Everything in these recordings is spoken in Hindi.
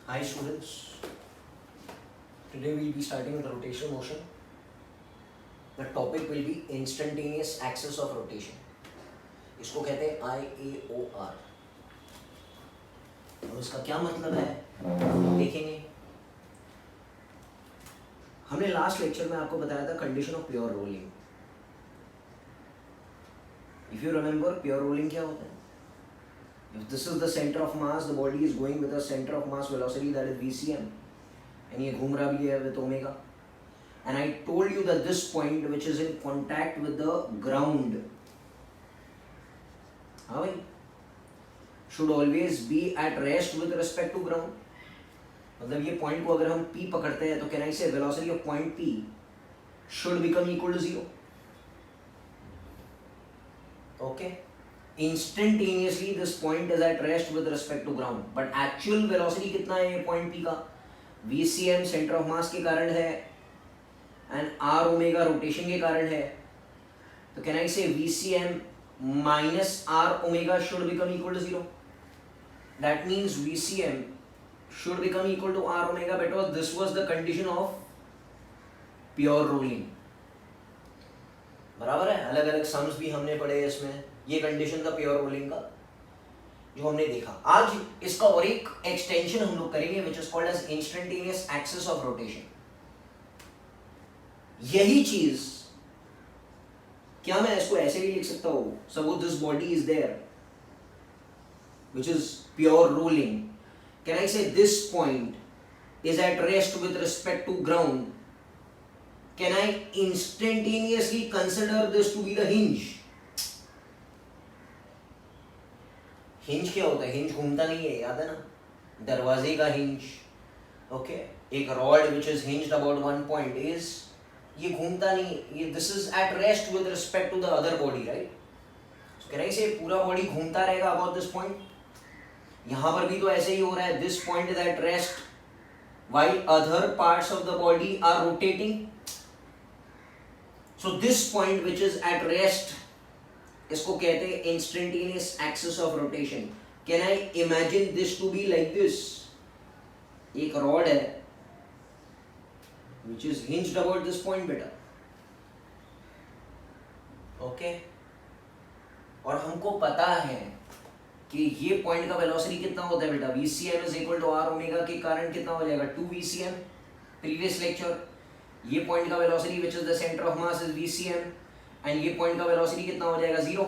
Hi students, today we will be starting with rotational motion. The topic will be instantaneous axis of rotation. इसको कहते हैं IAOR. और इसका क्या मतलब है देखेंगे. हमने लास्ट लेक्चर में आपको बताया था condition of pure rolling. If you remember pure rolling क्या होता है? If this is the center of mass, the body is going with a center of mass velocity that is VCM, and ये घूम रहा भी है with omega. And I told you that this point which is in contact with the ground, हाँ भाई, should always be at rest with respect to ground. मतलब ये point को अगर हम P पकड़ते हैं तो can I say velocity of point P should become equal to 0? Okay. Instantaneously this point is at rest with respect to ground, but actual velocity कितना है ये point P का? VCM center of mass के कारण है and R omega rotation के कारण है. तो can I say VCM minus R omega should become equal to 0? That means VCM should become equal to R omega because this was the condition of pure rolling. बराबर है. अलग अलग सम्स भी हमने पढ़े इसमें. ये कंडीशन था प्योर रोलिंग का जो हमने देखा. आज इसका और एक एक्सटेंशन हम लोग करेंगे which is called as instantaneous axis of rotation. यही चीज क्या मैं इसको ऐसे भी लिख सकता हूं? Suppose this body is there which is pure rolling. Can I say this point is at rest with respect to ground. Can I instantaneously consider this to be the hinge. Hinge क्या होता है? हिंज घूमता नहीं है, याद है ना? दरवाजे का हिंज. ओके, एक rod which is hinged about one point is, ये घूमता नहीं, ये this is at rest with respect to the other body, right? Can I say पूरा बॉडी घूमता रहेगा अबाउट दिस पॉइंट. यहां पर भी तो ऐसे ही हो रहा है. This point is at rest while other parts of the body are rotating. So this point which is at rest, इसको कहते हैं instantaneous axis of rotation. Can I imagine this to be like this? एक रॉड है which is hinged about this point बेटा. ओके, और हमको पता है कि ये पॉइंट का वेलोसिटी कितना होता है बेटा? VCM is equal to R omega के कारण कितना हो जाएगा? 2 VCM. प्रीवियस लेक्चर ये पॉइंट का velocity which is the center of mass is VCM, and ये पॉइंट का वेलोसिटी कितना हो जाएगा? 0.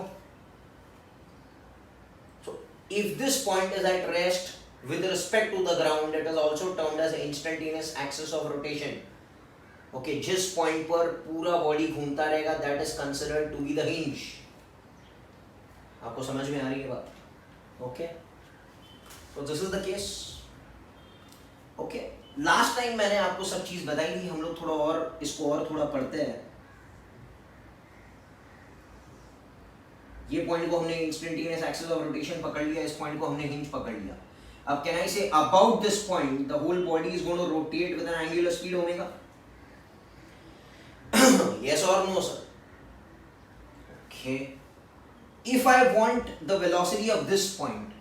So if this point is at rest with respect to the ground, it is also termed as instantaneous axis of rotation. Okay, जिस पॉइंट पर पूरा बॉडी घूमता रहेगा that is considered to be the hinge. आपको समझ में आ रही है बात? Okay, so this is the case. Okay, last time मैंने आपको सब चीज बताई थी. हम लोग थोड़ा और इसको और थोड़ा पढ़ते हैं. ये पॉइंट को हमने इंस्टेंटेनियस एक्सिस ऑफ रोटेशन पकड़ लिया, इस पॉइंट को हमने हिंज पकड़ लिया. अब can I say about this point the whole body is going to rotate with an angular speed omega. yes or no sir? Okay, if I want the velocity of this point,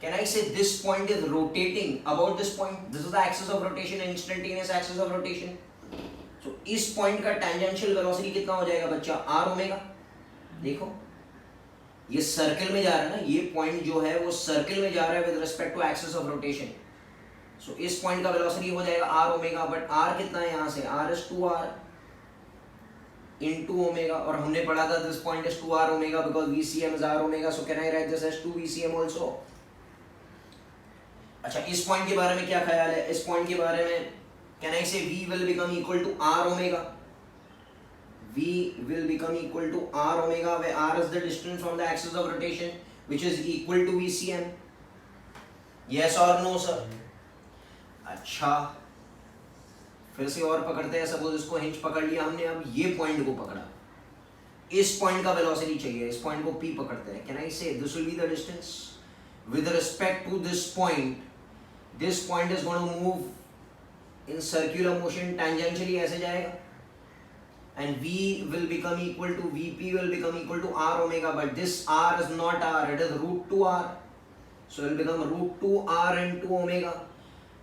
can I say this point is rotating about this point? This is the axis of rotation, instantaneous axis of rotation. So इस पॉइंट का टेंजेंशियल वेलोसिटी कितना हो जाएगा बच्चा? r omega. देखो ये सर्कल में जा रहा है ना, ये पॉइंट जो है वो सर्कल में जा रहा है with respect to axis of rotation. So इस पॉइंट का वेलोसिटी हो जाएगा r ओमेगा. बट r कितना है यहाँ से? r is 2r into omega. और हमने पढ़ा था this point is 2r omega because VCM is r omega. So can I write this as 2 VCM also. अच्छा, इस पॉइंट के बारे में क्या ख्याल है? इस पॉइंट के बारे में कैन आई से V will become equal to r omega. V will become equal to r omega, where r is the distance from the axis of rotation, which is equal to VCM. Yes or no, sir? अच्छा, फिर से और पकड़ते हैं. सपोज इसको हिंज पकड़ लिया हमने, अब ये पॉइंट को पकड़ा. इस पॉइंट का वेलोसिटी चाहिए, इस पॉइंट को P पकड़ते हैं. Can I say this will be the distance with respect to this point? This point is going to move in circular motion tangentially, ऐसे जाएगा. And V will become equal to Vp will become equal to r omega, but this r is not r, it is root 2 r. So it will become root 2 r into omega.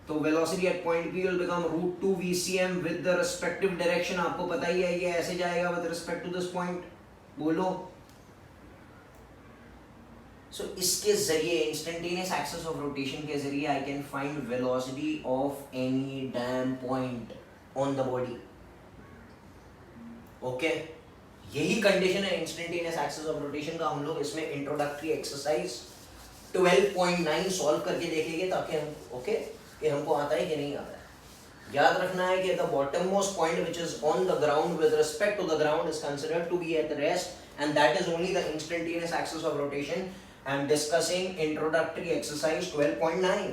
तो velocity at point P will become √2 VCM with the respective direction. आपको पता ही है ये ऐसे जाएगा with respect to this point. बोलो. So इसके जरिए instantaneous axis of rotation के जरिए I can find velocity of any damn point on the body. Okay? यही कंडीशन है इंस्टेंटेनियस एक्सिस ऑफ रोटेशन का. हम लोग इसमें इंट्रोडक्टरी एक्सरसाइज 12.9 सॉल्व करके देखेंगे ताकि हम ओके कि हमको आता है कि नहीं आता है. याद रखना है कि the bottom most point which is on the ground with respect to the ground is considered to be at rest and that is only the instantaneous axis of rotation. I am discussing introductory exercise 12.9.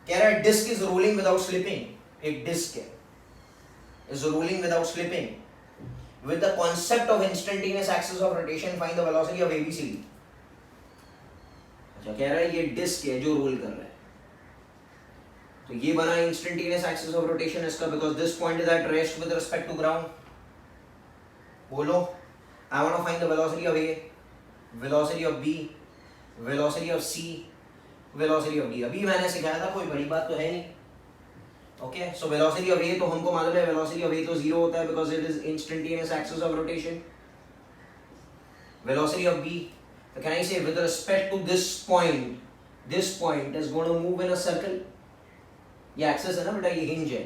कह रहा है disc is rolling without slipping. एक डिस्क है is rolling without slipping with the concept of instantaneous axis of rotation. Find the velocity of ABCD. अच्छा कह रहा है ये डिस्क है जो रोल कर रहा है. तो ये बना इंस्टेंटेनियस एक्सिस ऑफ रोटेशन इसका because this point is at rest with respect to ground. बोलो. I want to find the velocity of A, velocity of B, velocity of C, velocity of D. अभी मैंने सिखाया था, कोई बड़ी बात तो है नहीं. ओके सो वेलोसिटी ऑफ ए तो हमको मालूम है वेलोसिटी ऑफ ए तो जीरो होता है because it is instantaneous axis of rotation. Velocity of B, so can I say with respect to this point is going to move in a circle. ये एक्सिस है ना बेटा, ये हिंज है.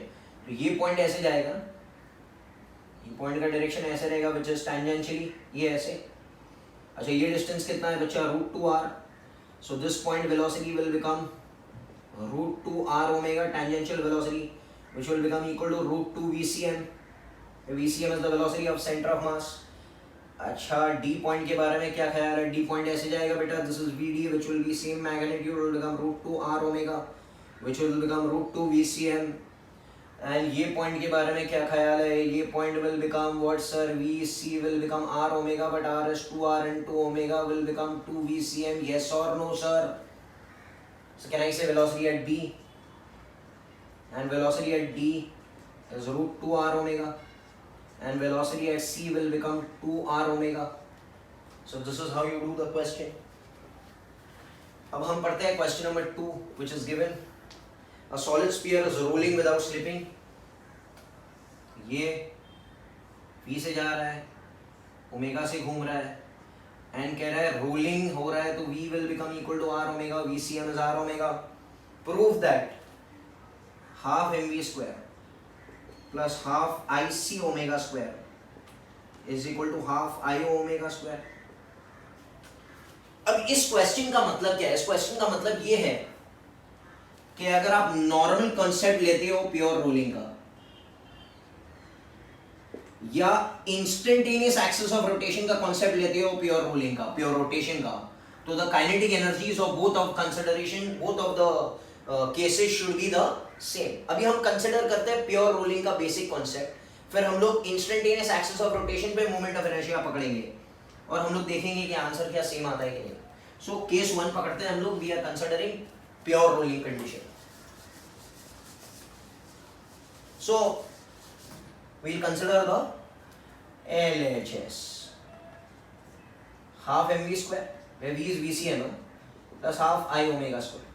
तो ये पॉइंट ऐसे जाएगा, ये पॉइंट का डायरेक्शन ऐसे रहेगा विच इज टैंजेंशियली ये ऐसे. अच्छा ये डिस्टेंस कितना है बच्चा, √2r. So this point velocity will become √2r omega tangential velocity which will become equal to √2 VCM. VCM is the velocity of center of mass. अच्छा D पॉइंट के बारे में क्या ख्याल है? D पॉइंट ऐसे जाएगा बेटा, this is VD which will be same magnitude, will become √2r omega which will become √2 VCM. and ये पॉइंट के बारे में क्या ख्याल है? ये point will become what sir? VC will become r omega but r is 2r into omega will become 2 VCM. yes or no sir? So can I say velocity at B? And velocity at D is √2r omega. And velocity at C will become 2r omega. So this is how you do the question. अब हम पढ़ते हैं question number 2 which is given. A solid sphere is rolling without slipping. ये V से जा रहा है, ओमेगा से घूम रहा है, and कह रहा है rolling हो रहा है तो V will become equal to r omega. VCM is r omega. Prove that half mv square plus half IC omega square is equal to half IO omega square. अब इस क्वेश्चन का मतलब क्या है? इस क्वेश्चन का मतलब ये है कि अगर आप नॉर्मल कॉन्सेप्ट लेते हो प्योर रोलिंग का या इंस्टेंटेनियस एक्सिस ऑफ रोटेशन का कॉन्सेप्ट लेते हो प्योर रोलिंग का, प्योर रोटेशन का, तो the kinetic energies of both of consideration, both of the cases should be the same. अभी हम कंसिडर करते हैं प्योर रोलिंग का बेसिक कॉन्सेप्ट, फिर हम लोग इंस्टेंटेनियस एक्सिस ऑफ रोटेशन पे मोमेंट ऑफ इनर्शिया पकड़ेंगे और हम लोग देखेंगे कि आंसर क्या सेम आता है कि नहीं. सो केस 1 पकड़ते हैं हम लोग. We are considering pure rolling condition. So we will consider the LHS half mv square where v is VCM plus half I omega square.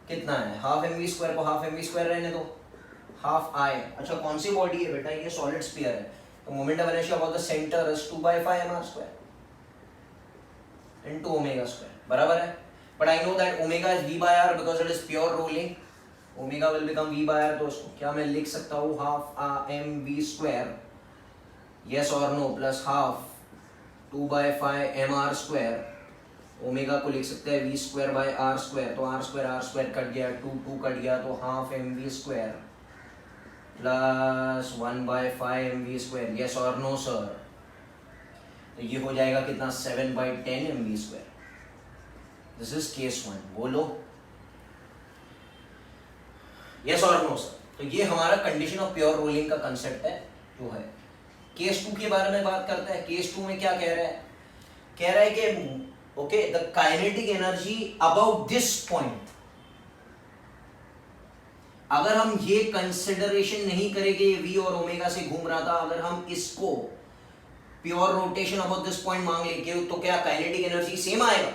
कितना है? हाफ mv स्क्वायर को हाफ mv स्क्वायर रहने दो, हाफ I. अच्छा कौन सी बॉडी है बेटा? ये सॉलिड स्फीयर है तो moment of inertia about the centre is 2/5 mr square into omega square. बराबर है. But I know that omega is v by r because it is pure rolling. Omega will become v by r. तो इसको क्या मैं लिख सकता हूँ? हाफ mv स्क्वायर यस और no plus half 2/5 mr square. Omega को लिख सकते हैं v square by r square. तो r स्क्वायर कट गया, 2 कट गया तो half mv square plus 1/5 mv square. Yes और नो सर? तो ये हो जाएगा कितना? 7/10 mv square. This is case 1. बोलो यस और नो सर? तो ये हमारा कंडीशन ऑफ प्योर रोलिंग का कंसेप्ट है जो है. केस 2 के बारे में बात करते हैं. केस 2 में क्या कह रहा है? कह रहा है कि okay the kinetic energy about this point. अगर हम ये कंसिडरेशन नहीं करेंगे v और ओमेगा से घूम रहा था, अगर हम इसको pure rotation about this point मांग लेंगे तो क्या काइनेटिक एनर्जी सेम आएगा?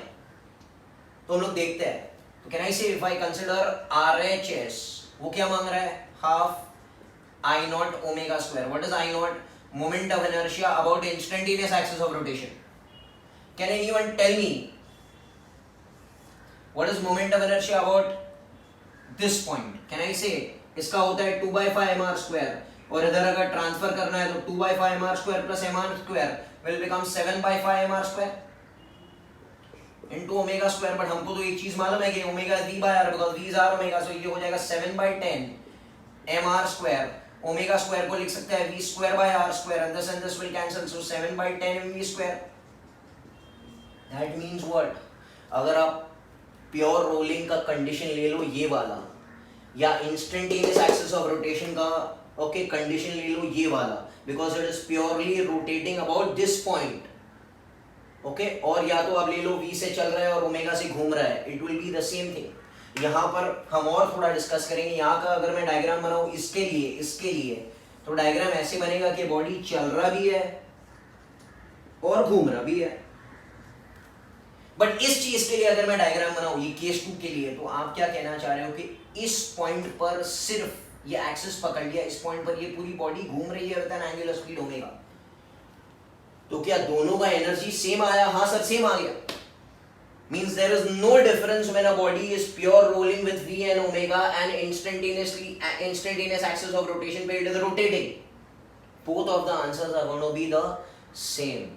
तो हम लोग देखते हैं. तो कैन आई से इफ आई कंसिडर RHS, वो क्या मांग रहा है, half I naught omega square. What is I naught? Moment of inertia about instantaneous axis of rotation. Can anyone tell me what is moment of inertia about this point? Can I say इसका होता है 2/5 mr square और इधर अगर ट्रांसफर करना है तो 2/5 mr square plus mr square will become 7/5 mr square into omega square. But हमको तो एक चीज मालूम है कि omega is v by r because v is r omega, so ये हो जाएगा 7/10 mr square. ओमेगा स्क्वायर को लिख सकते हैं v square by r square, and this will cancel, so 7/10 mv square. That means what? अगर आप प्योर रोलिंग का कंडीशन ले लो ये वाला, या इंस्टेंटेनियस एक्सिस ऑफ रोटेशन का ओके कंडीशन ले लो ये वाला, because it is purely rotating about this point, okay, और या तो आप ले लो v से चल रहा है और ओमेगा से घूम रहा है, it will be the same thing. यहाँ पर हम और थोड़ा डिस्कस करेंगे. यहाँ का अगर मैं डायग्राम बनाऊं इसके लिए तो डायग्राम ऐसे बनेगा कि बॉडी चल रहा भी है और घूम रहा भी है. बट इस चीज के लिए अगर मैं डायग्राम बनाऊं ये केस 2 के लिए, तो आप क्या कहना चाह रहे हो कि इस पॉइंट पर सिर्फ ये एक्सिस पकड़ लिया, इस पॉइंट पर ये पूरी बॉडी घूम रही है with an angular speed omega, तो क्या दोनों का एनर्जी सेम आया? हाँ सर सेम आ गया. Means there is no difference when a body is pure rolling with v and omega and instantaneous axis of rotation पे it is rotating. Both of the answers are going to be the same.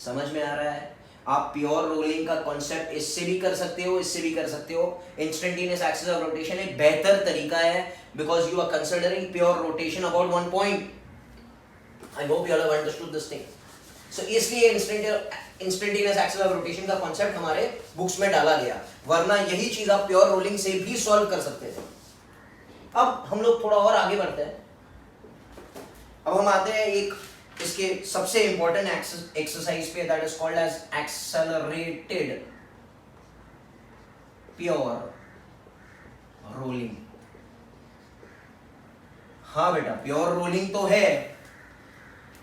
समझ में आ रहा है? आप प्योर रोलिंग का कॉन्सेप्ट इससे भी कर सकते हो, इससे भी कर सकते हो. इंस्टेंटेनियस एक्सिस ऑफ रोटेशन एक बेहतर तरीका है because you are considering pure rotation about one point. I hope you have understood this thing. So इसलिए इंस्टेंटेनियस एक्सिस ऑफ रोटेशन का कॉन्सेप्ट हमारे बुक्स में डाला गया, वरना यही चीज आप प्योर रोलिंग से भी सॉल्व कर सकते थे. अब हम लोग थोड़ा और आगे बढ़ते हैं. अब हम आते हैं एक इसके सबसे इंपॉर्टेंट एक्सरसाइज पे, that is called as accelerated pure rolling. हाँ बेटा प्योर रोलिंग तो है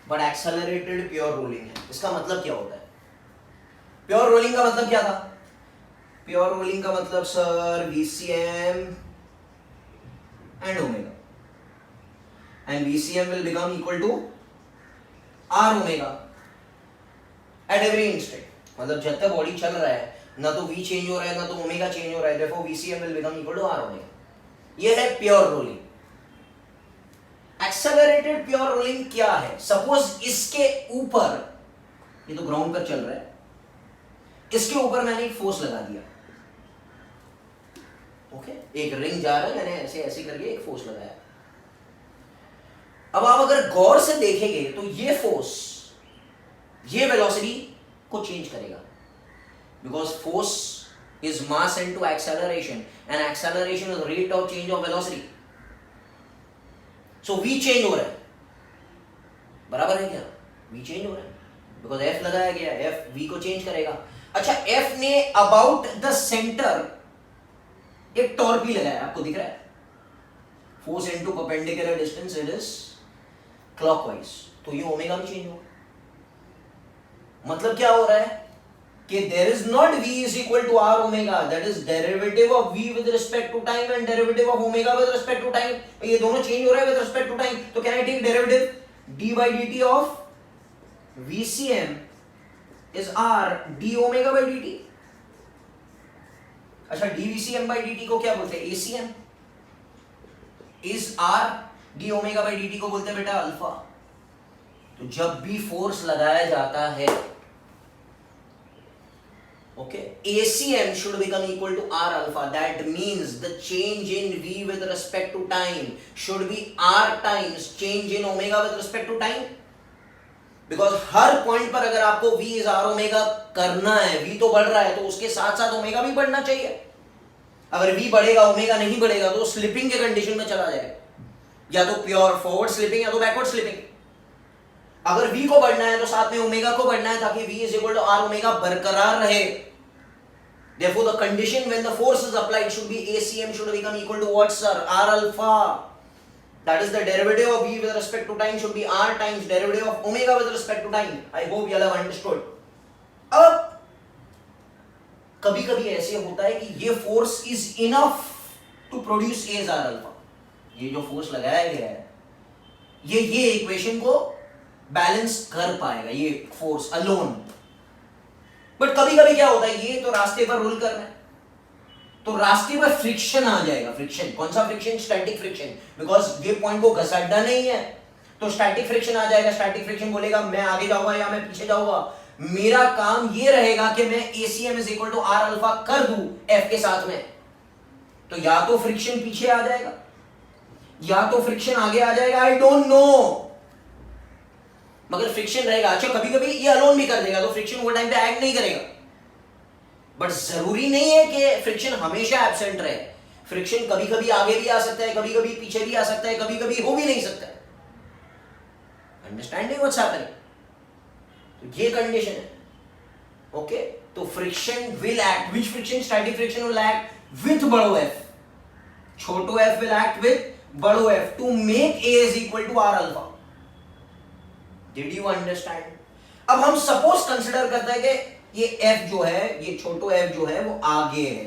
बट एक्सेलरेटेड प्योर रोलिंग है. इसका मतलब क्या होता है? प्योर रोलिंग का मतलब क्या था? प्योर रोलिंग का मतलब sir VCM and omega, and VCM will become equal to R omega at every instant. मतलब जब तक बॉडी चल रहा है ना तो V चेंज हो रहा है ना तो ओमेगा चेंज हो रहा है, therefore VCM will become equal to R omega. ये है pure rolling. Accelerated pure rolling क्या है? सपोज इसके ऊपर, ये तो ग्राउंड पर चल रहा है, इसके ऊपर मैंने एक फोर्स लगा दिया, ओके, एक रिंग जा रहा है, मैंने ऐसे ऐसे करके एक फोर्स लगाया. अब आप अगर गौर से देखेंगे तो ये फोर्स ये वेलोसिटी को चेंज करेगा, because force is mass into acceleration and acceleration is rate of change of velocity. So v change हो रहा है, बराबर है क्या? v चेंज हो रहा है बिकॉज f लगाया गया, f v को चेंज करेगा. अच्छा f ने अबाउट द सेंटर एक टॉर्क भी लगाया, आपको दिख रहा है, force into perpendicular distance it is clockwise, तो ये ओमेगा भी चेंज होगा. मतलब क्या हो रहा है कि there is not v is equal to r omega, that is derivative of v with respect to time and derivative of omega with respect to time. ये दोनों चेंज हो रहा है with respect to time, तो can I take derivative d by dt of VCM is r d omega by dt. अच्छा dVCM by dt को क्या बोलते हैं? ACM is r d omega by dt को बोलते हैं बेटा अल्फा. तो जब भी फोर्स लगाया जाता है okay, ACM should become equal to R alpha. That means the change in V with respect to time should be R times change in omega with respect to time. Because her point पर अगर आपको V is R omega करना है, V तो बढ़ रहा है तो उसके साथ साथ ओमेगा भी बढ़ना चाहिए. अगर V बढ़ेगा ओमेगा नहीं बढ़ेगा तो स्लिपिंग के कंडीशन में चला जाएगा, या तो प्योर फॉरवर्ड स्लिपिंग या तो बैकवर्ड स्लिपिंग. अगर V को बढ़ना है तो साथ में ओमेगा को बढ़ना है ताकि V is equal to R omega बरकरार रहे. Therefore, the condition when the force is applied should be ACM should become equal to what, sir? R alpha. That is the derivative of V with respect to time should be R times derivative of omega with respect to time. I hope you all have understood. अब कभी कभी ऐसे होता है कि ये force is enough to produce a R alpha, ये जो फोर्स लगाया गया है ये इक्वेशन को बैलेंस कर पाएगा, ये फोर्स अलोन। बट कभी कभी क्या होता है, ये तो रास्ते पर रोल कर रहा है, तो रास्ते पर फ्रिक्शन आ जाएगा। फ्रिक्शन, कौन सा फ्रिक्शन? स्टैटिक फ्रिक्शन, बिकॉज ये पॉइंट को घसड़ना नहीं है, तो स्टैटिक फ्रिक्शन आ जाएगा। स्टैटिक फ्रिक्शन बोलेगा मैं आगे जाऊंगा या मैं पीछे जाऊंगा, मेरा काम ये रहेगा कि मैं ACM is equal to are alpha कर दूं F के साथ में। तो या तो फ्रिक्शन पीछे आ जाएगा या तो फ्रिक्शन आगे आ जाएगा, आई डोंट नो, मगर फ्रिक्शन रहेगा। अच्छा कभी कभी ये अलोन भी कर देगा, तो फ्रिक्शन वो टाइम पे एक्ट नहीं करेगा, बट जरूरी नहीं है कि फ्रिक्शन हमेशा एब्सेंट रहे। फ्रिक्शन कभी कभी आगे भी आ सकता है, कभी कभी पीछे भी आ सकता है, कभी कभी हो भी नहीं सकता है। Understanding what's happening? तो ये कंडीशन है, ओके। तो friction will act, which friction? Static friction will act with बड़ो F, छोटो F विल एक्ट विथ बड़ो F to make A is equal to are alpha. Did you understand? अब हम सपोज कंसिडर करते हैं कि ये F जो है, ये छोटो F जो है वो आगे है।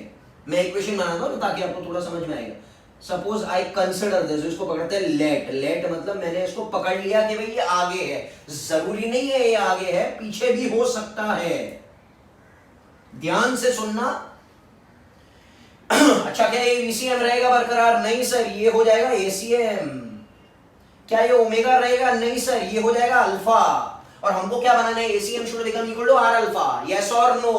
मैं इक्वेशन बनाता हूं ताकि आपको थोड़ा समझ में आएगा। सपोज आई कंसिडर दिस, इसको पकड़ते हैं लेट। लेट मतलब मैंने इसको पकड़ लिया कि भाई ये आगे है, जरूरी नहीं है ये आगे है, पीछे भी हो सकता है। ध्यान से सुनना। अच्छा क्या ये VCM रहेगा बरकरार? नहीं सर, ये हो जाएगा ACM। क्या ये ओमेगा रहेगा? नहीं सर, ये हो जाएगा अल्फा। और हमको क्या बनाना है? ACM should become equal to are alpha, yes और नो?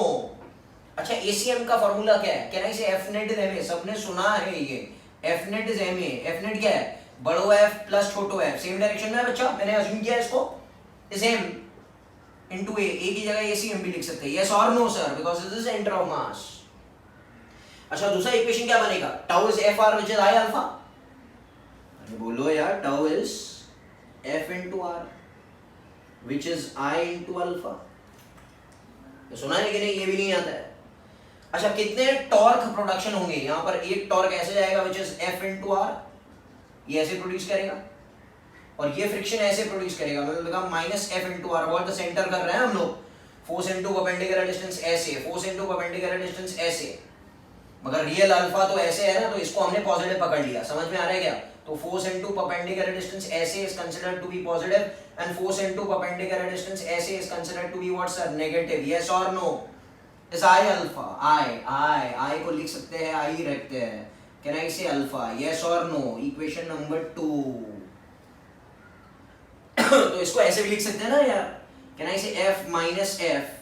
अच्छा ACM का फॉर्मूला क्या है? Can I say F net is MA? सबने सुना है ये F net is MA। F net क्या है? बड़ो F प्लस छोटो F, सेम डायरेक्शन में है बच्चा, मैंने अज्यूम किया इसको is M into A। A की जगह ACM भी लिख सकते हैं, यस और no sir, because this is centre of mass. अच्छा दूसरा इक्वेशन क्या बनेगा? Tau is FR which is I alpha. अरे बोलो यार, tau is F into R which is I into alpha. तो सुना है कि नहीं? ये भी नहीं आता है। अच्छा कितने टॉर्क प्रोडक्शन होंगे यहां पर? एक टॉर्क ऐसे जाएगा which is F into R, ये ऐसे प्रोड्यूस करेगा, और ये फ्रिक्शन ऐसे प्रोड्यूस करेगा, मतलब minus F into R। About the centre कर रहे हैं हम लोग, फोर्स इनटू परपेंडिकुलर डिस्टेंस ऐसे, फोर्स इनटू परपेंडिकुलर डिस्टेंस ऐसे, मगर रियल अल्फा तो ऐसे है ना, तो इसको हमने पॉजिटिव पकड़ लिया। समझ में आ रहा है क्या? तो फोर्स इनटू परपेंडिकुलर डिस्टेंस ऐसे is considered to be positive and force into perpendicular distance ऐसे is considered to be what sir? Negative, yes और no? Is I alpha. I को लिख सकते हैं, I रखते हैं। कैन आई से अल्फा, यस और नो? Equation number 2। तो इसको ऐसे भी लिख सकते हैं ना यार, can I say F minus F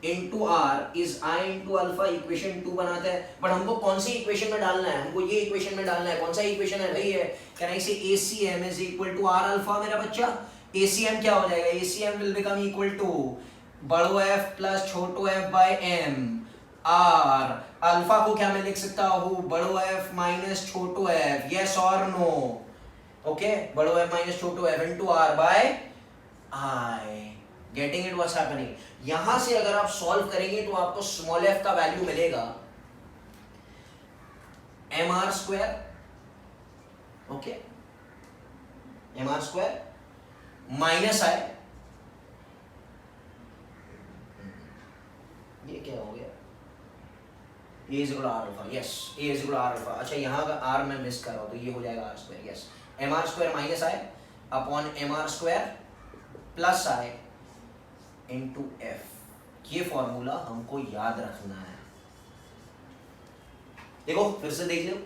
into R is I into alpha, equation 2 बनाते हैं। बट हमको कौन सी इक्वेशन में डालना है? हमको ये इक्वेशन में डालना है। कौन सा इक्वेशन है भाई? ये can I say ACM is equal to are alpha. मेरा बच्चा ACM क्या हो जाएगा? ACM will become equal to बड़ो F प्लस छोटो F by M R। Alpha को क्या मैं लिख सकता हूँ? बड़ो F माइनस छोटो F, यस और नो? ओके, बड़ो F माइनस छोटो F into R by I। Getting it what's happening? यहां से अगर आप सॉल्व करेंगे तो आपको स्मॉल f का वैल्यू मिलेगा mr square, okay, mr square minus I। ये क्या हो गया? a is equal to r alpha, yes, a is equal to r alpha. अच्छा यहाँ का r मैं मिस कर रहा हूँ, तो ये हो जाएगा r square, yes, mr square minus I upon mr square plus I into F। ये फॉर्मूला हमको याद रखना है। देखो फिर से देख लो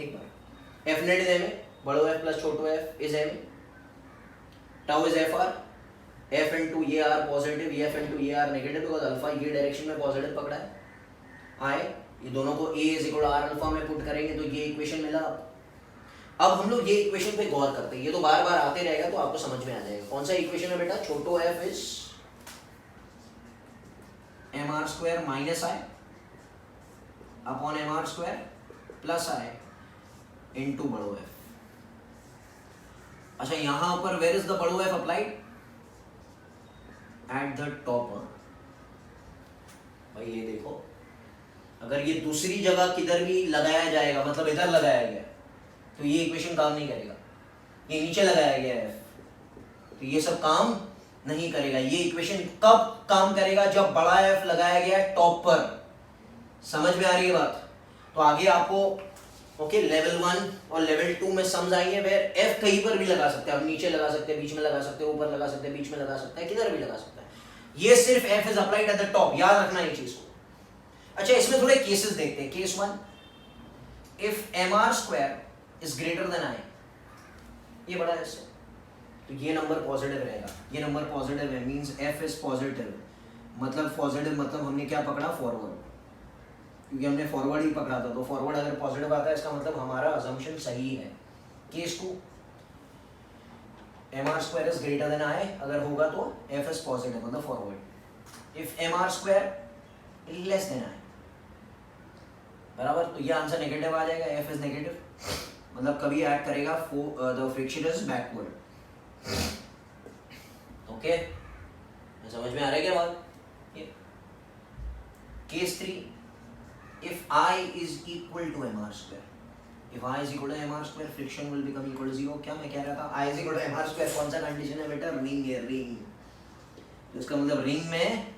एक बार। F नेट इज MA, बड़ो F प्लस छोटो F इज MA, tau is FR, F into ये R पॉजिटिव, F इनटू ये R नेगेटिव, बिकॉज अल्फा ये डायरेक्शन में पॉजिटिव पकड़ा है। I ये दोनों को A is equal to R alpha में पुट करेंगे तो ये इक्वेशन मिला। अब हम लोग ये इक्वेशन पे गौर करते हैं, ये तो बार बार आते रहेगा तो आपको समझ में आ जाएगा। कौन सा इक्वेशन है बेटा? छोटो F is mr square minus I upon mr square plus I into बड़ो F। अच्छा यहां पर वेयर इज द बड़ो F applied? At the top. भाई ये देखो, अगर ये दूसरी जगह किधर भी लगाया जाएगा, मतलब इधर लगाया गया, तो ये इक्वेशन काम नहीं करेगा। ये नीचे लगाया गया है तो ये सब काम नहीं करेगा। ये इक्वेशन कब काम करेगा? जब बड़ा F लगाया गया है टॉप पर। समझ में आ रही है बात? तो आगे आपको ओके लेवल 1 और लेवल 2 में समझ आएंगे। वेर एफ कहीं पर भी लगा सकते हैं, आप नीचे लगा सकते हैं, बीच में लगा सकते हैं, ऊपर लगा सकते हैं, बीच में लगा सकते हैं, किधर भी लगा सकते हैं। ये सिर्फ F is applied at the top, याद रखना ये चीज को। अच्छा, इसमें थोड़े केसेस देखते हैं। Case 1, if M R square is greater than I, ये बड़ा है इससे, तो ये नंबर पॉजिटिव रहेगा। ये नंबर पॉजिटिव है मींस एफ इज पॉजिटिव। मतलब पॉजिटिव मतलब हमने क्या पकड़ा? फॉरवर्ड, क्योंकि हमने फॉरवर्ड ही पकड़ा था। तो फॉरवर्ड अगर पॉजिटिव आता है इसका मतलब हमारा अजम्पशन सही है। Case 2, M R square is greater than I, अगर होगा तो एफ इज पॉजिटिव मतलब forward. If M R square is less than I, बराबर, तो ये आंसर नेगेटिव आ जाएगा। एफ इज नेगेटिव मतलब कभी एक्ट करेगा the friction is backward. Okay, समझ में आ रहा है क्या बात? Case 3, if I is equal to mr square, if I is equal to mr square, friction will become equal to 0। क्या मैं कह रहा था? I is equal to mr square कौन सा कंडीशन है बेटा? रिंग है, रिंग। तो इसका मतलब रिंग में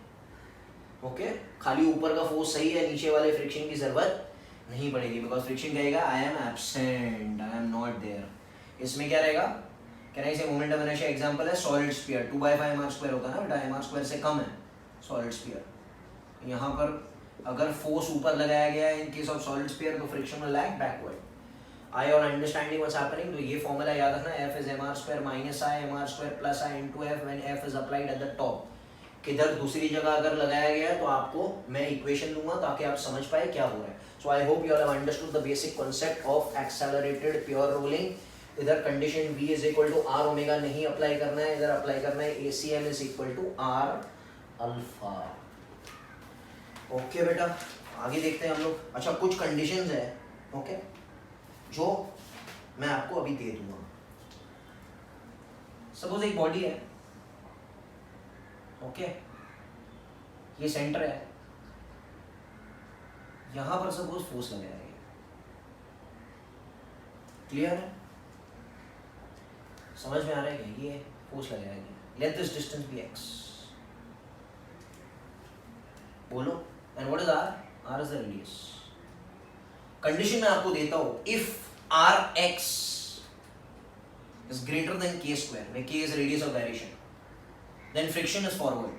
ओके खाली ऊपर का फोर्स सही है, नीचे वाले फ्रिक्शन की जरूरत नहीं पड़ेगी, बिकॉज फ्रिक्शन कहेगा I am absent, I am not there. इसमें क्या रहेगा? Can I say moment of inertia example है सॉलिड स्फीयर, 2/5 mr स्क्वायर होता है ना बेटा, mr स्क्वायर से कम है सॉलिड स्फीयर। यहाँ पर अगर फोर्स ऊपर लगाया गया है in case of solid sphere, तो फ्रिक्शन विल एक्ट बैकवर्ड। आई और अंडरस्टैंडिंग व्हाट्स हैपनिंग, तो ये फॉर्मूला याद रखना, F is mr square minus I mr square plus I into F when F is applied at the top. किधर दूसरी जगह अगर लगाया गया है तो आपको मैं इक्वेशन दूंगा ताकि आप समझ पाए क्या हो रहा है। So I hope you have understood the basic concept of accelerated pure rolling. इधर condition v is equal to r omega नहीं अप्लाई करना है, इधर अप्लाई करना है ACM is equal to are alpha. Okay बेटा, आगे देखते हैं हम लोग। अच्छा, कुछ कंडीशंस है ओके जो मैं आपको अभी दे दूंगा। सपोज एक बॉडी है ओके, ये सेंटर है, यहां पर सपोज फोर्स लगाया गया, क्लियर है? समझ में आ रहा है क्या? ये फोर्स लगाया गया, let this distance be x, बोलो। And what is r? r is the radius. Condition मैं आपको देता हूं, if rx is greater than k square, where k is radius of gyration, then friction is forward।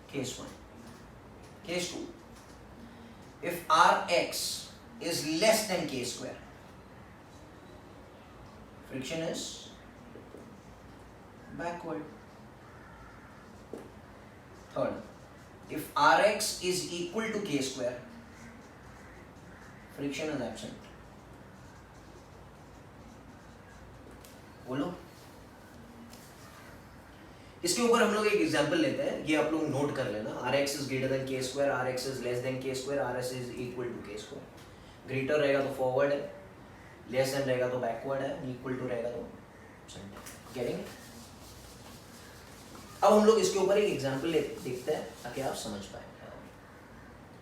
Case 1. Case 2, if Rx is less than k square, friction is backward। Third, if Rx is equal to k square, friction is absent। बोलो। इसके ऊपर हम लोग एक एग्जांपल लेते हैं, ये आप लोग नोट कर लेना। Rx is greater than k square, Rx is less than k square, Rs is equal to k square। Greater रहेगा तो फॉरवर्ड है, लेस देन रहेगा तो बैकवर्ड है, इक्वल टू रहेगा तो सेंटर। गेटिंग? अब हम लोग इसके ऊपर एक एग्जांपल देखते हैं ताकि आप समझ पाए।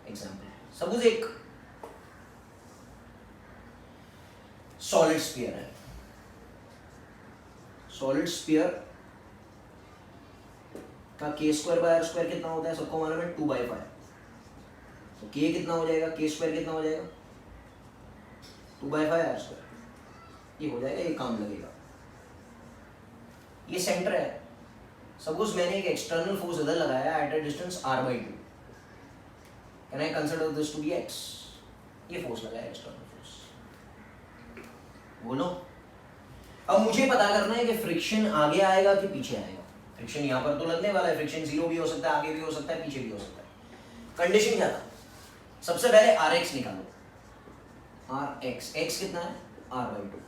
एग्जांपल, सपोज एक सॉलिड स्फीयर है। सॉलिड स्फीयर का k square by r square कितना होता है? सबको मालूम है 2/5। तो k कितना हो जाएगा? k स्क्वायर कितना हो जाएगा? 2/5 r स्क्वायर। ये हो जाएगा, ये काम लगेगा। ये सेंटर है, सपोज मैंने एक एक्सटर्नल फोर्स इधर लगाया at a distance r/2। Can I consider this to be x? ये फोर्स लगाया एक्सटर्नल फोर्स, बोलो। अब मुझे पता करना है कि फ्रिक्शन आगे आएगा कि पीछे आएगा। फ्रिक्शन यहाँ पर तो लगने वाला है, फ्रिक्शन 0 भी हो सकता है, आगे भी हो सकता है, पीछे भी हो सकता है। कंडीशन क्या था? सबसे पहले Rx निकालो। Rx, x कितना है? r/2,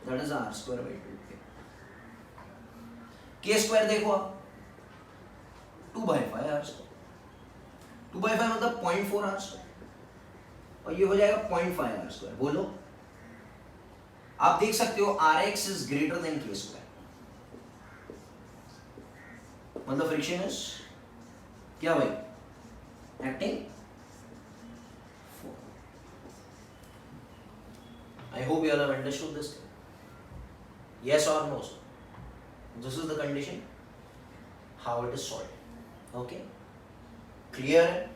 that is r square by 2। k square देखो आप, 2/5 r स्क्वायर। 2/5 मतलब 0.4 r स्क्वायर, और ये हो जाएगा 0.5 r स्क्वायर। बोलो, आप देख सकते हो Rx is greater than k square, मतलब फ्रिक्शन इज क्या भाई? Acting. I hope you all have understood this. Yes or no? This is the condition. How it is solve. Okay, clear है?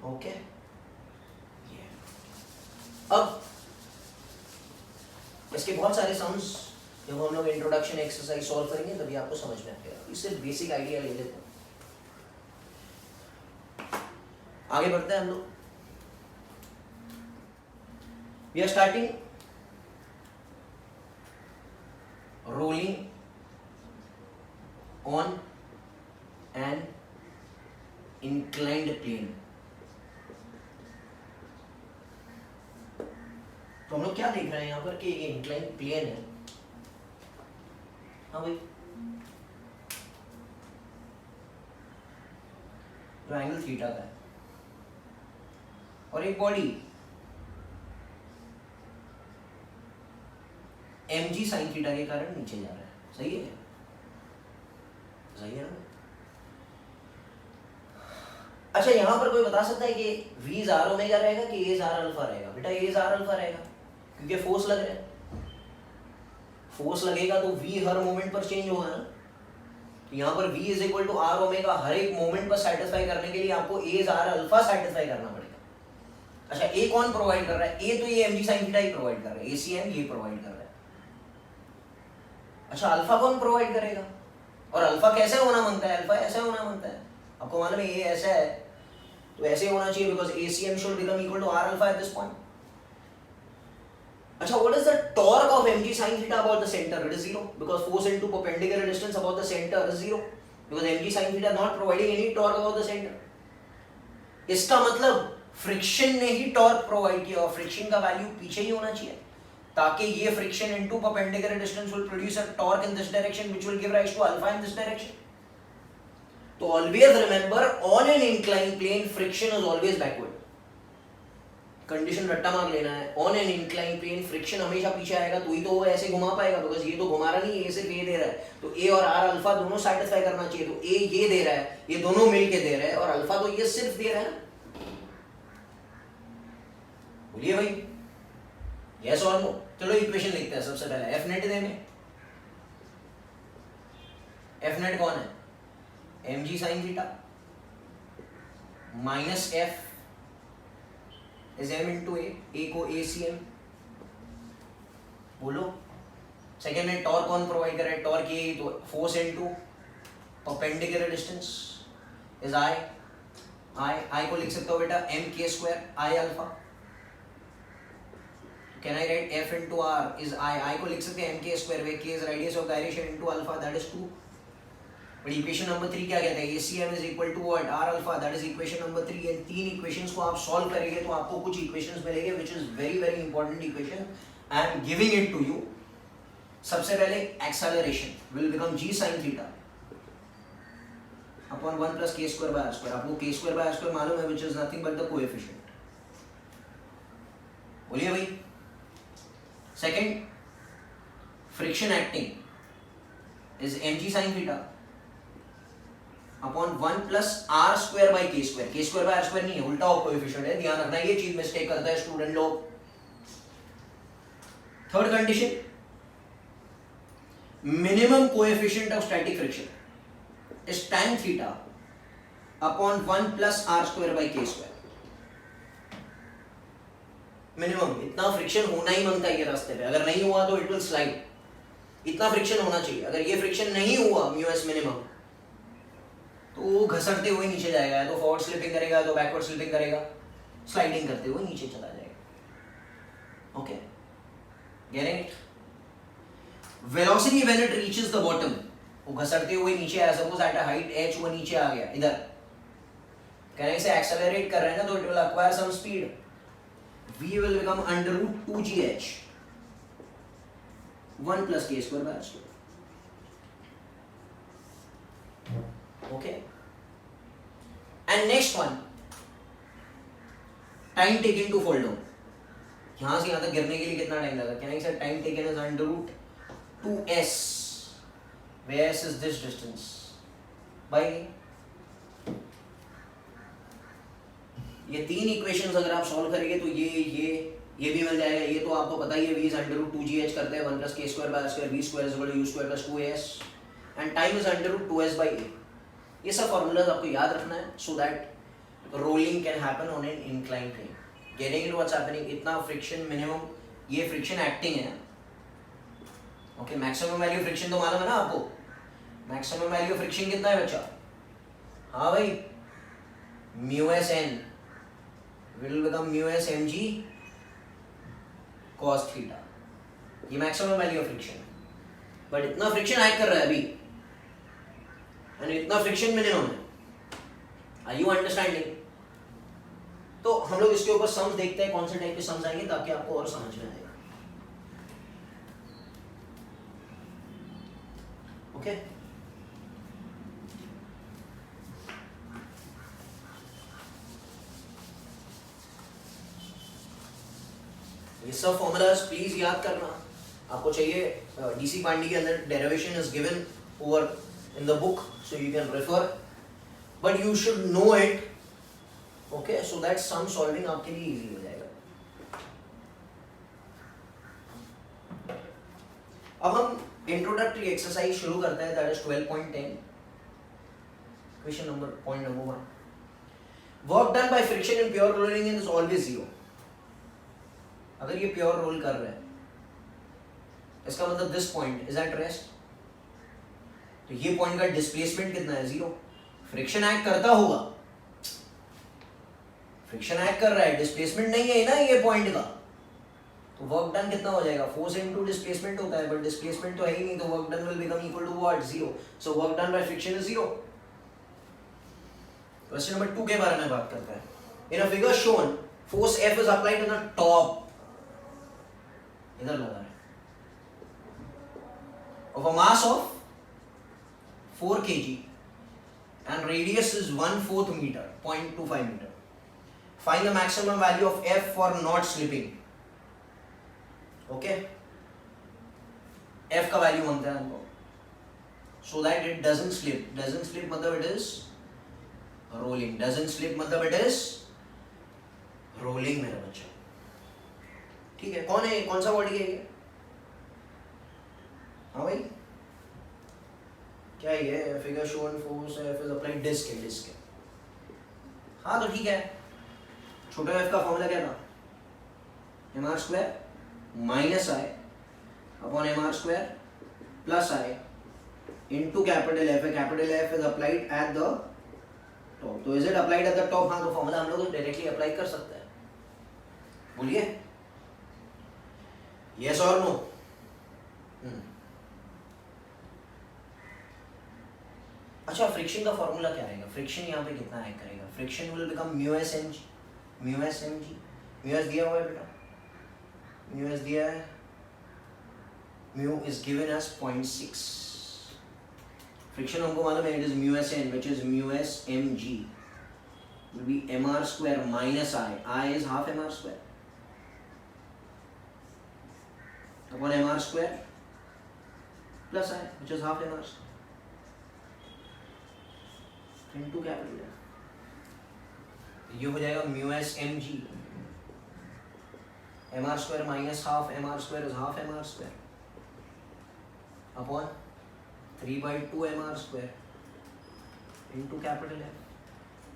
ओके, अब इसके बहुत सारे सम्स जब हम लोग इंट्रोडक्शन एक्सरसाइज सॉल्व करेंगे तभी आपको समझ में आएगा। इससे बेसिक आइडिया ले लेते हैं, आगे बढ़ते हैं हम लोग। We are starting rolling on an inclined plane। तो हम लोग क्या देख रहे हैं यहाँ पर कि ये इंक्लाइंड प्लेन है। हाँ भाई, जो एंगल थीटा का है और एक बॉडी mg sin थीटा के कारण नीचे जा रहा है। सही है? सही है ना? अच्छा, यहां पर कोई बता सकता है कि v is r ओमेगा रहेगा कि a is r अल्फा रहेगा? बेटा a is r अल्फा रहेगा, क्योंकि फोर्स लग रहा है। फोर्स लगेगा तो v हर मोमेंट पर चेंज होगा ना। तो यहाँ पर v is equal to r omega, हर एक मोमेंट पर सेटिस्फाई करने के लिए आपको a is r alpha satisfy करना पड़ेगा। अच्छा, a कौन प्रोवाइड कर रहा है? a तो ये mg sin थीटा ही प्रोवाइड कर रहा है, ACM ये प्रोवाइड कर रहा है। अच्छा, अल्फा कौन प्रोवाइड करेगा? और अल्फा कैसे होना मांगता है? अल्फा ऐसे होना मांगता है। आपको मालूम है ये ऐसा है तो ऐसे होना चाहिए, because ACM should become equal to r alpha at this point. अच्छा, what is the torque of mg sin theta about the centre? It is 0 because force into perpendicular distance about the centre is 0 because mg sin theta not providing any torque about the centre. इसका मतलब फ्रिक्शन ने ही टॉर्क प्रोवाइड किया और फ्रिक्शन का वैल्यू पीछे ही होना चाहिए, ताकि ये friction into perpendicular distance will produce a torque in this direction which will give rise to alpha in this direction. तो always remember, on an incline plane friction is always backward. Condition रट्टा मार लेना है, on an incline plane friction हमेशा पीछे आएगा, तो ही तो वो ऐसे घुमा पाएगा, बिकॉज ये तो घुमा रहा नहीं, ये सिर्फ ये दे रहा है। तो ए और आर अल्फा दोनों सेटिस्फाई करना चाहिए, तो ए ये दे रहा है, ये दोनों मिलके दे रहे हैं, और अल्फा तो ये सिर्फ दे रहा है। बोलिए भाई, यस और नो? चलो इक्वेशन लिखते हैं सबसे पहले। एफ नेट देंगे। एफ नेट कौन है? mg sin theta minus F is m into A को ACM बोलो। सेकेंड में टॉर्क कौन प्रोवाइड कर रहा है? टॉर्क ये, तो force into perpendicular distance is I को लिख सकते हो बेटा mk² i alpha. Can I write f into r is I को लिख सकते हैं mk² where k is radius of gyration into alpha, that is 2। but equation number 3 क्या कहता है? ACM is equal to what? r alpha, that is equation number 3। इन तीन इक्वेशंस को आप सॉल्व करेंगे तो आपको कुछ इक्वेशंस मिलेंगे which is very very important equation। I am giving it to you। सबसे पहले acceleration will become g sin theta upon 1 plus k² by r²। आपको k² by r² मालूम है, which is nothing but the coefficient। बोलिए भाई। Second, friction acting is mg sin theta upon 1 plus r² by k²। k² by r² नहीं है, उल्टा हो कोएफिशिएंट है, ध्यान रखना, ये चीज मिस्टेक करता है स्टूडेंट लोग। Third condition, minimum coefficient of static friction is tan theta upon 1 plus r² by k²। Minimum इतना फ्रिक्शन होना ही मांगता है ये रास्ते पे, अगर नहीं हुआ तो इट विल स्लाइड। इतना फ्रिक्शन होना चाहिए, अगर ये फ्रिक्शन नहीं हुआ म्यूएस मिनिमम तो वो घसरते हुए नीचे जाएगा, तो फॉरवर्ड स्लिपिंग करेगा, तो बैकवर्ड स्लिपिंग करेगा, स्लाइडिंग करते हुए नीचे चला जाएगा। Okay, getting it? Velocity when it reaches the bottom, वो घसरते हुए नीचे आया, suppose at a height h वो नीचे आ गया इधर, कहने से एक्सेलरेट कर रहे हैं ना, तो it will acquire some speed, v will become under root 2gh 1 plus k² by r²। okay, and next one, time taken to fall down। यहां से यहां तक गिरने के लिए कितना टाइम लगा? Can I say time taken is under root 2s, where s is this distance by ये तीन इक्वेशंस अगर आप सॉल्व करेंगे तो ये भी मिल जाएगा। ये तो आपको पता ही है, v is under root 2gh करते हैं 1 plus k² by r², v² is equal to u² plus 2as, and time is under root 2s by a. ये सब formulas आपको याद रखना है so that rolling can happen on an inclined plane. Getting into what's happening, इतना friction minimum, ये friction acting है. Okay, maximum value friction तो मालूम है ना आपको? Maximum value friction कितना है बच्चा? हाँ भाई, mu s n will become mu s mg cos theta. ये maximum value of friction. But इतना friction act कर रहा है अभी, and इतना friction minimum है. Are you understanding? तो हम लोग इसके ऊपर सम्स देखते हैं, कौन से टाइप के सम्स आएंगे ताकि आपको और समझ में आएगा. ओके? ये सब फॉर्मूलाज प्लीज याद करना. आपको चाहिए डीसी पांडे के अंदर derivation is given over in the book, so you can refer, but you should know it. Okay, so that some solving आपके लिए इजी हो जाएगा. अब हम इंट्रोडक्टरी एक्सरसाइज शुरू करते हैं, that is 12.10. Question number point number 1. Work done by friction in pure rolling is always 0. अगर ये प्योर रोल कर रहा है, इसका मतलब this point is at rest, तो ये पॉइंट का डिस्प्लेसमेंट कितना है? 0. फ्रिक्शन एक्ट करता होगा, फ्रिक्शन एक्ट कर रहा है, डिस्प्लेसमेंट नहीं है ना ये पॉइंट का, तो वर्क डन कितना हो जाएगा? फोर्स इनटू डिस्प्लेसमेंट होता है, बट डिस्प्लेसमेंट तो है ही नहीं, तो work done will become equal to what? 0. So work done by friction is 0. Question number 2 के बारे में बात करते हैं. In a figure shown, force F is applied on the top, इधर लगा है, of a mass of 4 kg and radius is 1/4 meter, 0.25 meter. Find the maximum value of F for not slipping. Okay, F का वैल्यू मांगता है हमको, so that it doesn't slip. Doesn't slip मतलब it is rolling. Doesn't slip मतलब it is rolling मेरा बच्चा. ठीक है, कौन है, कौन सा बॉडी है ये? हाँ भाई, क्या ये figure shown force F is applied, disc है, डिस्क है. हाँ तो ठीक है, छोटा F का फॉर्मूला क्या था? mr square minus I upon mr square plus I into capital F है. Capital F is applied at the top, तो is it applied at the top? हाँ, तो फॉर्मूला हम लोग डायरेक्टली अप्लाई कर सकते हैं. बोलिए यस और नो. अच्छा, फ्रिक्शन का फॉर्मूला क्या आएगा? फ्रिक्शन यहाँ पे कितना एक्ट करेगा? Friction will become mu s m g. Mu s m g, mu s दिया हुआ है बेटा, म्यू एस दिया है, mu is given as 0.6. Friction हमको मालूम है, it is mu s N, which is mu s m g will be mr square minus I is half mr square upon mr square plus I, which is half mr into capital F. ये हो जाएगा mu s mg, mr square minus half mr square is half mr square upon 3/2 mr square into capital F.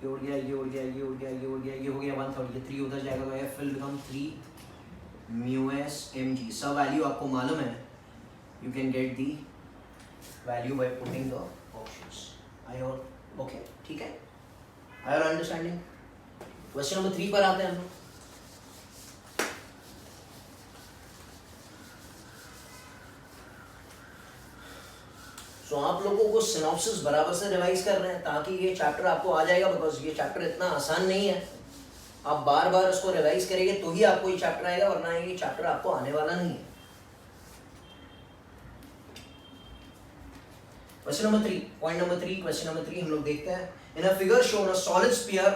ये उड़ गया, ये उड़ गया, ये उड़ गया, ये उड़ गया, ये हो गया 1/3, ये 3 उधर जाएगा, तो F will become 3 mu s mg. सब वैल्यू आपको मालूम है, you can get the value by putting the options. I hope okay, ठीक है? Are you understanding? Question number 3 पर आते हैं हम लोग. तो आप लोगों को सिनॉप्सिस बराबर से रिवाइज कर रहे हैं ताकि ये चैप्टर आपको आ जाएगा, बिकॉज ये चैप्टर इतना आसान नहीं है. आप बार बार इसको रिवाइज करेंगे तो ही आपको ये चैप्टर आएगा, वरना ये चैप्टर आपको आने वाला नहीं है. Question number 3, point number 3, question number 3 हम लोग देखते हैं. In a figure shown a solid sphere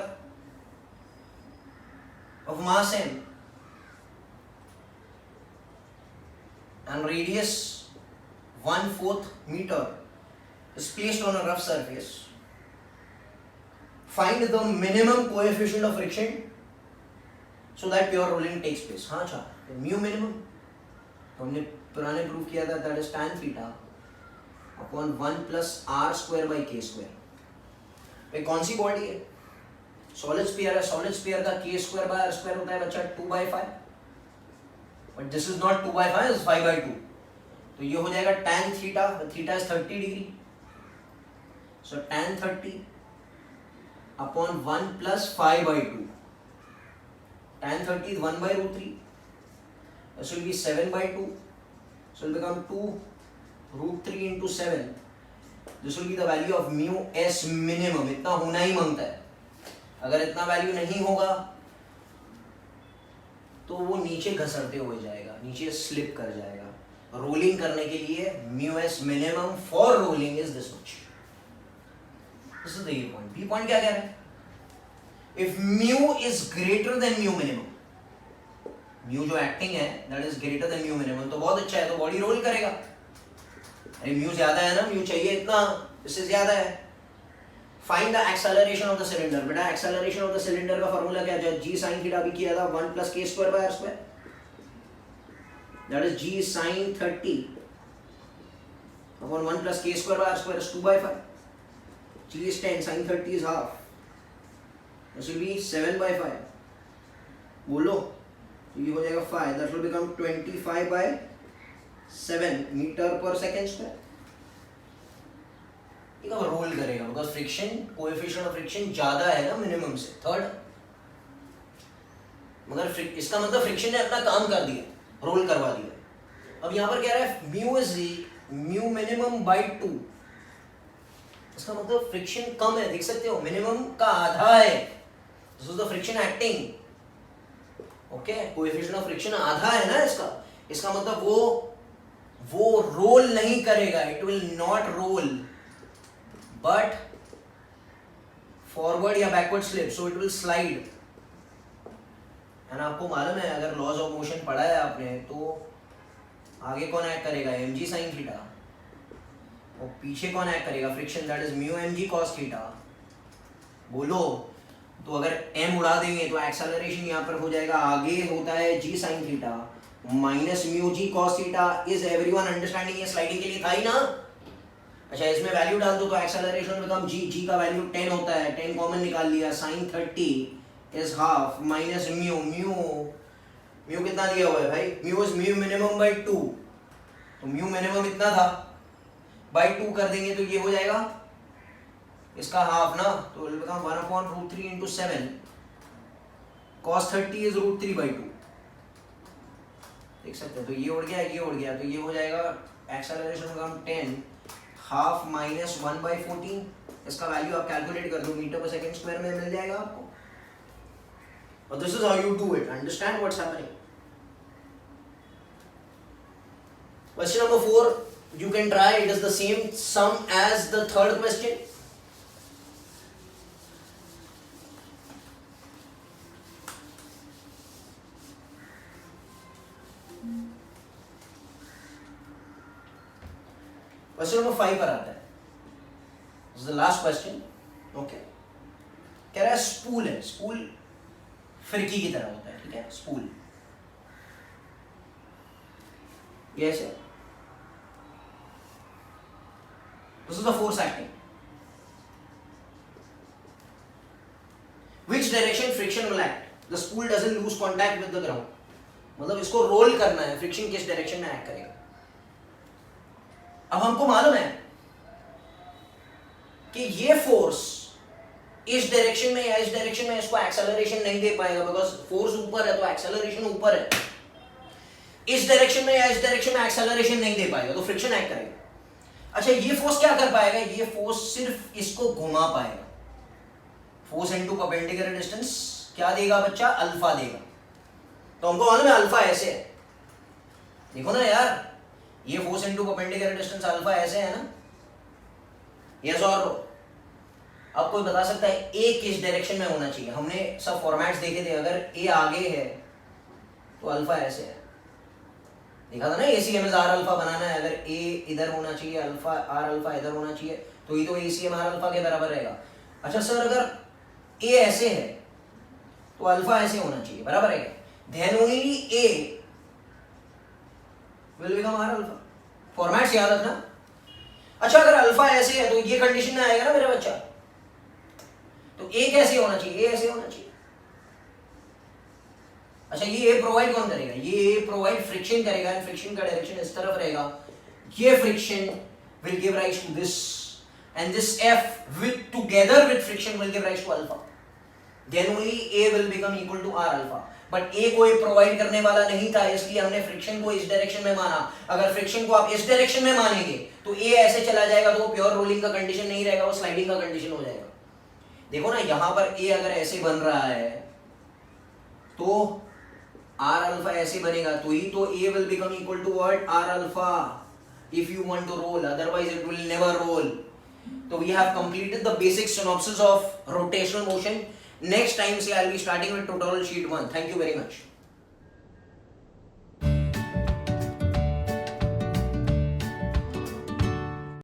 of mass m and radius 1/4 meter is placed on a rough surface. Find the minimum coefficient of friction so that pure rolling takes place. हाँ अच्छा, mu minimum तो हमने पुराने प्रूफ किया था, that is tan theta upon 1 plus R square by K square. भाई कौन सी बॉडी है? सॉलिड स्फीयर है। सॉलिड स्फीयर का K square by r square होता है बच्चा 2/5, but this is not 2/5, is 5/2। तो ये हो जाएगा tan theta, theta is 30 degree, so tan 30 upon 1 plus 5/2। tan 30 is 1/√3, this will be 7/2, so it will become 2√3 into 7. This will be the value of mu s minimum. इतना होना ही मांगता है। अगर इतना वैल्यू नहीं होगा तो वो नीचे घसरते हुए जाएगा, नीचे स्लिप कर जाएगा। रोलिंग करने के लिए mu s minimum for rolling is this much. This is the A point. B point क्या कह रहा है? If mu is greater than mu minimum, mu जो एक्टिंग है that is greater than mu minimum, तो बहुत अच्छा है, तो बॉडी रोल करेगा। अरे mu ज्यादा है ना, mu चाहिए इतना, इससे ज्यादा है। Find the acceleration of the cylinder. बेटा एक्सेलरेशन ऑफ द सिलेंडर का फॉर्मूला क्या है? जी साइन थीटा भी किया था 1 plus k square by r square, that is g sine 30 upon 1 plus k square by r square is 2/5। G is 10, sine 30 is half, this will be 7/5। बोलो, तो ये हो जाएगा 5, that will become 25/7 मीटर पर सेकेंड स्क्वायर। ये कब रोल करेगा? Because friction, coefficient of friction ज्यादा है ना मिनिमम से, थर्ड। मगर इसका मतलब फ्रिक्शन ने अपना काम कर दिया, रोल करवा दिया। अब यहाँ पर कह रहा है mu is mu minimum by 2, इसका मतलब फ्रिक्शन कम है, देख सकते हो मिनिमम का आधा है। This is the friction acting. Okay, coefficient of friction आधा है ना इसका, इसका मतलब वो रोल नहीं करेगा, it will not roll, but forward या backward slip, so it will slide। and आपको मालूम है अगर laws of motion पढ़ा है आपने, तो आगे कौन एक्ट करेगा? mg sin थीटा, और पीछे कौन एक्ट करेगा? Friction, that is mu mg cos theta. बोलो, तो अगर m उड़ा देंगे तो एक्सेलरेशन यहाँ पर हो जाएगा, आगे होता है g sin theta minus mu g cos theta. Is everyone understanding? ये स्लाइडिंग के लिए था ही ना। अच्छा, इसमें वैल्यू डाल दो तो एक्सेलरेशन बिकम g का वैल्यू 10 होता है, 10 कॉमन निकाल लिया, sin 30 is half minus mu कितना दिया हुआ है भाई? Mu is mu minimum by 2, तो म्यू मिनिमम इतना था, बाई 2 कर देंगे तो ये हो जाएगा इसका हाफ ना, तो will become 1/√3 into 7, cos 30 is √3/2। देख सकते हैं, तो ये उड़ गया, ये उड़ गया, तो ये हो जाएगा एक्सेलरेशन बिकम 10 हाफ माइनस 1/14। इसका वैल्यू आप कैलकुलेट कर दो, मीटर पर सेकंड स्क्वायर में मिल जाएगा आपको। और this is how you do it, understand what's happening. Question number 4, you can try, it is the same sum as the third question। Question number 5 पर आता है, this is the last question. Okay, कह रहा है स्पूल है, स्पूल फिरकी की तरह होता है, ठीक है, स्पूल ये ऐसे। This is the force acting, which direction friction will act, the spool doesn't lose contact with the ground. मतलब इसको रोल करना है, फ्रिक्शन किस डायरेक्शन में एक्ट करेगा। अब हमको मालूम है कि ये फोर्स इस डायरेक्शन में या इस डायरेक्शन में इसको एक्सेलरेशन नहीं दे पाएगा, बिकॉज फोर्स ऊपर है तो एक्सेलरेशन ऊपर है। इस डायरेक्शन में या इस डायरेक्शन में एक्सेलरेशन नहीं दे पाएगा तो फ्रिक्शन एक्ट करेगा। अच्छा, ये फोर्स क्या कर पाएगा? ये फोर्स सिर्फ इसको घुमा पाएगा। फोर्स इनटू परपेंडिकुलर डिस्टेंस क्या देगा बच्चा? अल्फा देगा। तो हमको मालूम है अल्फा ऐसे है, देखो ना यार, ये force into perpendicular distance alpha ऐसे है ना, यस और नो। अब कोई बता सकता है ए किस डायरेक्शन में होना चाहिए? हमने सब फॉर्मेट्स देखे थे, अगर ए आगे है तो अल्फा ऐसे है, देखा था ना, एसीएम इज आर अल्फा बनाना है, अगर ए इधर होना चाहिए, अल्फा आर अल्फा इधर होना चाहिए, तो ये तो एसीएम आर अल्फा के बराबर रहेगा। अच्छा सर, अगर ए ऐसे है तो अल्फा ऐसे होना चाहिए, बराबर है क्या? Then only A will become R alpha. Formats याद रखना, अच्छा अगर अल्फा ऐसे है तो ये कंडीशन में आएगा ना मेरा बच्चा, तो ए कैसे होना चाहिए, ए ऐसे होना चाहिए। अच्छा ये ए प्रोवाइड कौन करेगा, ये ए प्रोवाइड फ्रिक्शन करेगा, एंड फ्रिक्शन का डायरेक्शन इस तरफ रहेगा, ये friction will give rise to this, and this F with together with friction will give rise to alpha, then only A will become equal to R alpha. But A कोई प्रोवाइड करने वाला नहीं था, इसलिए हमने फ्रिक्शन को इस डायरेक्शन में माना। अगर फ्रिक्शन को आप इस डायरेक्शन में मानेंगे तो A ऐसे चला जाएगा तो वो प्योर रोलिंग का कंडीशन नहीं रहेगा, वो स्लाइडिंग का कंडीशन हो जाएगा। देखो ना यहां पर A अगर ऐसे बन रहा है तो R alpha ऐसे बनेगा, तो ही तो A will become equal to what, R alpha, if you want to roll, otherwise it will never roll. So we have completed the basic synopsis of rotational motion. Next time say I'll be starting with tutorial sheet 1. Thank you very much.